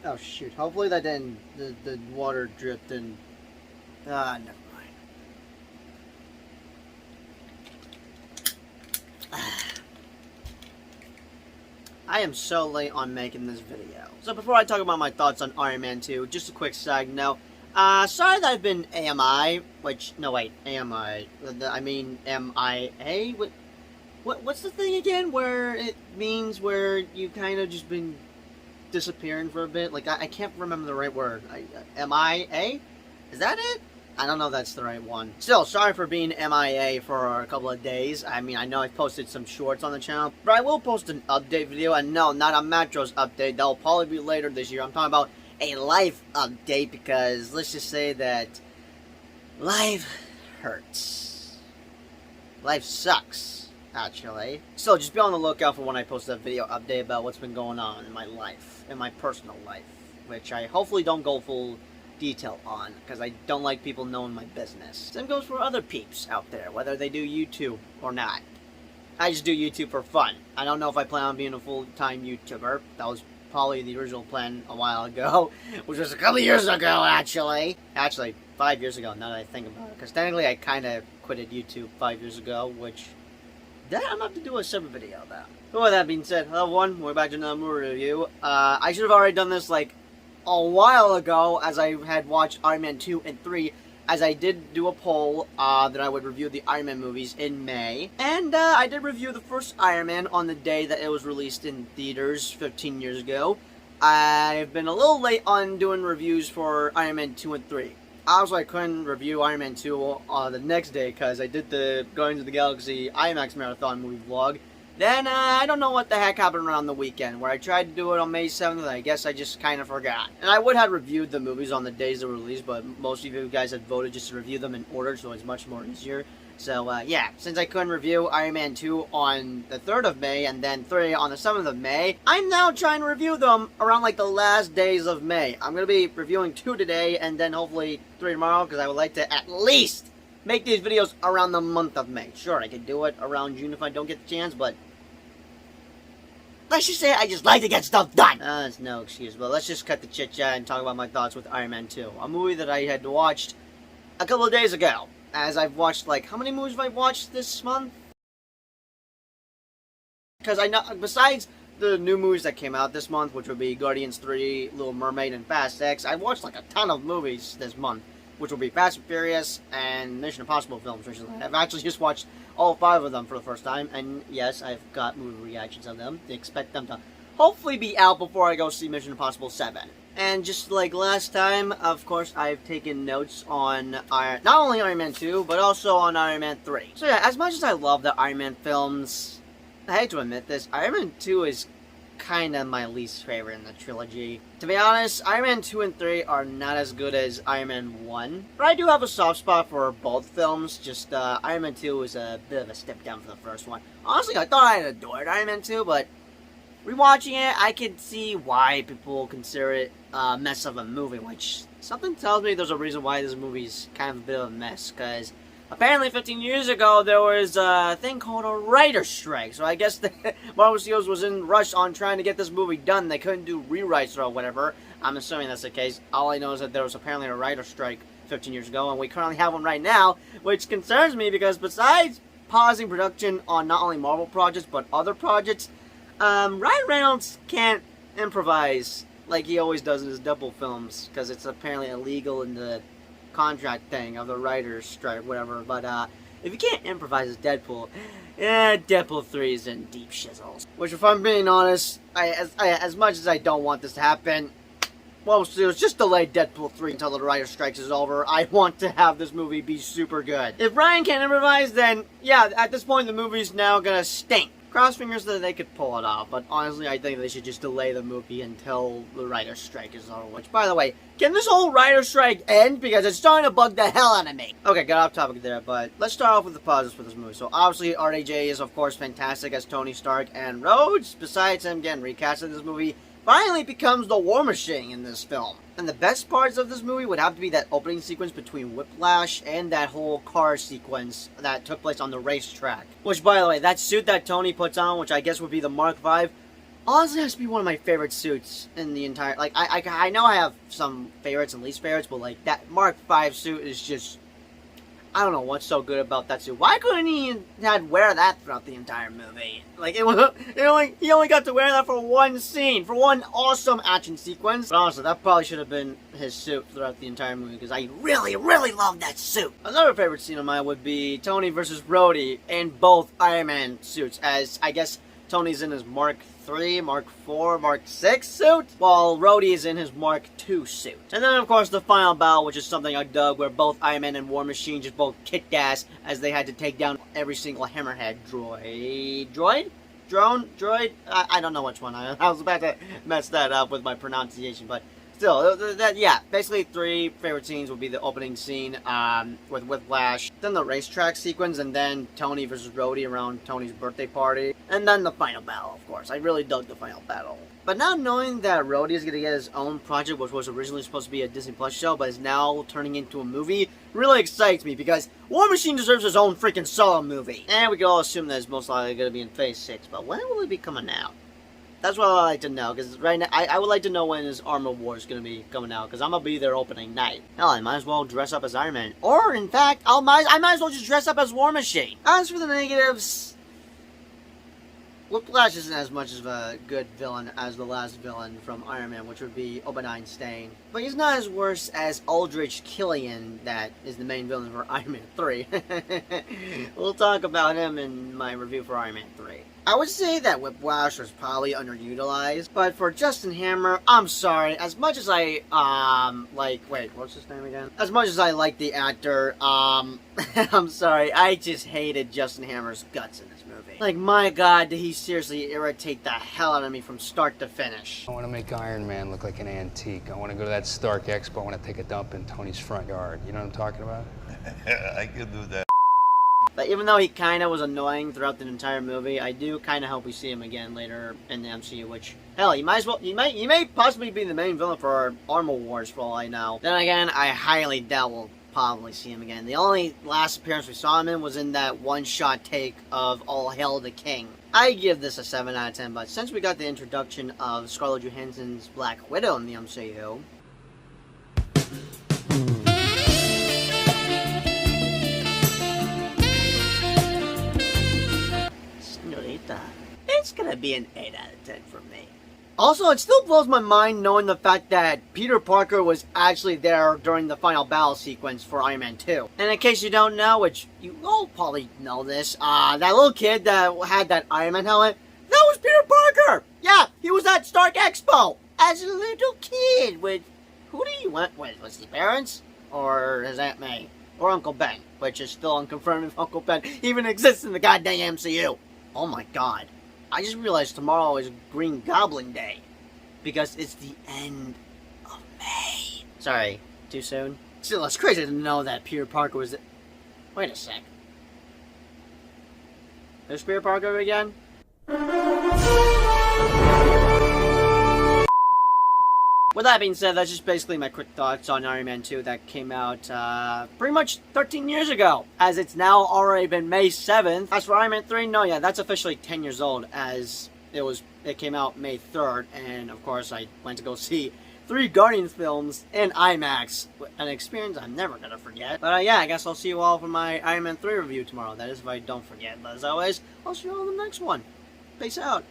Oh shoot, hopefully that didn't, the water dripped and... never mind. I am so late on making this video. So before I talk about my thoughts on Iron Man 2, just a quick side note. Sorry that I've been AMI, which, no wait, AMI, I mean MIA? What's the thing again where it means where you kind of just been disappearing for a bit? Like, I can't remember the right word. MIA? Is that it? I don't know if that's the right one. Still, sorry for being MIA for a couple of days. I mean, I know I posted some shorts on the channel, but I will post an update video, and no, not a Metros update. That'll probably be later this year. I'm talking about a life update, because let's just say that life hurts. Life sucks, actually. So just be on the lookout for when I post that video update about what's been going on in my life, in my personal life, which I hopefully don't go full detail on, because I don't like people knowing my business. Same goes for other peeps out there, whether they do YouTube or not. I just do YouTube for fun. I don't know if I plan on being a full-time YouTuber. That was probably the original plan a while ago, which was a couple years ago, actually. Actually, 5 years ago, now that I think about it. Because technically, I kind of quitted YouTube 5 years ago, which... that I'm going to have to do a separate video about. But with that being said, hello everyone, we're back to another movie review. I should have already done this, like, a while ago, as I had watched Iron Man 2 and 3, as I did do a poll that I would review the Iron Man movies in May. And I did review the first Iron Man on the day that it was released in theaters 15 years ago. I've been a little late on doing reviews for Iron Man 2 and 3. Obviously, I couldn't review Iron Man 2 the next day because I did the Guardians of the Galaxy IMAX Marathon movie vlog. Then, I don't know what the heck happened around the weekend, where I tried to do it on May 7th, and I guess I just kind of forgot. And I would have reviewed the movies on the days they were released, but most of you guys had voted just to review them in order, so it's much more easier. So, yeah, since I couldn't review Iron Man 2 on the 3rd of May, and then 3 on the 7th of May, I'm now trying to review them around, like, the last days of May. I'm going to be reviewing 2 today, and then hopefully 3 tomorrow, because I would like to at least make these videos around the month of May. Sure, I could do it around June if I don't get the chance, but let's just say I just like to get stuff done. That's no excuse, but let's just cut the chit-chat and talk about my thoughts with Iron Man 2. A movie that I had watched a couple of days ago. As I've watched, like, how many movies have I watched this month? Because I know, besides the new movies that came out this month, which would be Guardians 3, Little Mermaid, and Fast X, I watched, like, a ton of movies this month, which will be Fast and Furious and Mission Impossible films recently. I've actually just watched all 5 of them for the first time, and yes, I've got movie reactions of them. Expect them to hopefully be out before I go see Mission Impossible 7. And just like last time, of course, I've taken notes on not only Iron Man 2, but also on Iron Man 3. So yeah, as much as I love the Iron Man films, I hate to admit this, Iron Man 2 is kind of my least favorite in the trilogy. To be honest, Iron Man 2 and 3 are not as good as Iron Man 1. But I do have a soft spot for both films, just Iron Man 2 was a bit of a step down from the first one. Honestly, I thought I had adored Iron Man 2, but rewatching it, I could see why people consider it a mess of a movie, which something tells me there's a reason why this movie's kind of a bit of a mess, because apparently 15 years ago there was a thing called a writer's strike, so I guess the Marvel Studios was in rush on trying to get this movie done. They couldn't do rewrites or whatever. I'm assuming that's the case. All I know is that there was apparently a writer's strike 15 years ago, and we currently have one right now, which concerns me because pausing production on not only Marvel projects but other projects, Ryan Reynolds can't improvise like he always does in his Deadpool films, because it's apparently illegal in the contract thing of the writer's strike, whatever. But if you can't improvise as Deadpool, Deadpool 3 is in deep shizzles. Which, if I'm being honest, as much as I don't want this to happen, well, just delay Deadpool 3 until the writer's strike is over. I want to have this movie be super good. If Ryan can't improvise, then yeah, at this point the movie's now gonna stink. Cross fingers that they could pull it off, but honestly, I think they should just delay the movie until the writer's strike is over. Which, by the way, can this whole writer's strike end? Because it's starting to bug the hell out of me. Okay, got off topic there, but let's start off with the positives for this movie. So, obviously, RDJ is, of course, fantastic as Tony Stark, and Rhodes, besides him getting recast in this movie, finally becomes the War Machine in this film. And the best parts of this movie would have to be that opening sequence between Whiplash and that whole car sequence that took place on the racetrack. Which, by the way, that suit that Tony puts on, which I guess would be the Mark V, honestly has to be one of my favorite suits in the entire, like, I know I have some favorites and least favorites, but, like, that Mark V suit is just, I don't know what's so good about that suit. Why couldn't he had wear that throughout the entire movie? Like, he only got to wear that for one scene, for one awesome action sequence. But honestly, that probably should have been his suit throughout the entire movie, because I really, really love that suit. Another favorite scene of mine would be Tony versus Rhodey in both Iron Man suits, as I guess Tony's in his Mark III, Mark IV, Mark VI suit, while Rhodey is in his Mark II suit. And then, of course, the final battle, which is something I dug, where both Iron Man and War Machine just both kicked ass as they had to take down every single Hammerhead droid? I don't know which one. I was about to mess that up with my pronunciation, but still, yeah, basically three favorite scenes would be the opening scene with Whiplash, then the racetrack sequence, and then Tony versus Rhodey around Tony's birthday party, and then the final battle, of course. I really dug the final battle. But now knowing that Rhodey is going to get his own project, which was originally supposed to be a Disney Plus show, but is now turning into a movie, really excites me, because War Machine deserves his own freaking solo movie. And we can all assume that it's most likely going to be in Phase 6, but when will it be coming out? That's what I like to know, because right now, I would like to know when his Armor War is going to be coming out, because I'm going to be there opening night. Hell, I might as well dress up as Iron Man. Or, in fact, I might as well just dress up as War Machine. As for the negatives, Whiplash isn't as much of a good villain as the last villain from Iron Man, which would be Obadiah Stane. But he's not as worse as Aldrich Killian, that is the main villain for Iron Man 3. We'll talk about him in my review for Iron Man 3. I would say that Whiplash was probably underutilized, but for Justin Hammer, I'm sorry, as much as I, wait, what's his name again? As much as I like the actor, I'm sorry, I just hated Justin Hammer's guts in this movie. Like, my god, did he seriously irritate the hell out of me from start to finish. I want to make Iron Man look like an antique. I want to go to that Stark Expo, I want to take a dump in Tony's front yard. You know what I'm talking about? I can do that. But even though he kind of was annoying throughout the entire movie, I do kind of hope we see him again later in the MCU, which, hell, he may possibly be the main villain for our Armor Wars for all I know. Then again, I highly doubt we'll probably see him again. The only last appearance we saw him in was in that one-shot take of All Hail the King. I give this a 7 out of 10, but since we got the introduction of Scarlett Johansson's Black Widow in the MCU, it's gonna be an 8 out of 10 for me. Also, it still blows my mind knowing the fact that Peter Parker was actually there during the final battle sequence for Iron Man 2. And in case you don't know, which you all probably know this, that little kid that had that Iron Man helmet, that was Peter Parker! Yeah, he was at Stark Expo as a little kid with, who did he went with? Was his parents? Or his Aunt May? Or Uncle Ben? Which is still unconfirmed if Uncle Ben even exists in the goddamn MCU. Oh my god. I just realized tomorrow is Green Goblin Day, because it's the end of May. Sorry, too soon? Still, it's crazy to know that Peter Parker was... Wait a sec. There's Peter Parker again? With that being said, that's just basically my quick thoughts on Iron Man 2 that came out pretty much 13 years ago, as it's now already been May 7th. As for Iron Man 3, no, yeah, that's officially 10 years old, as it came out May 3rd, and of course I went to go see 3 Guardians films in IMAX, an experience I'm never gonna forget. But yeah, I guess I'll see you all for my Iron Man 3 review tomorrow, that is if I don't forget. But as always, I'll see you all in the next one. Peace out.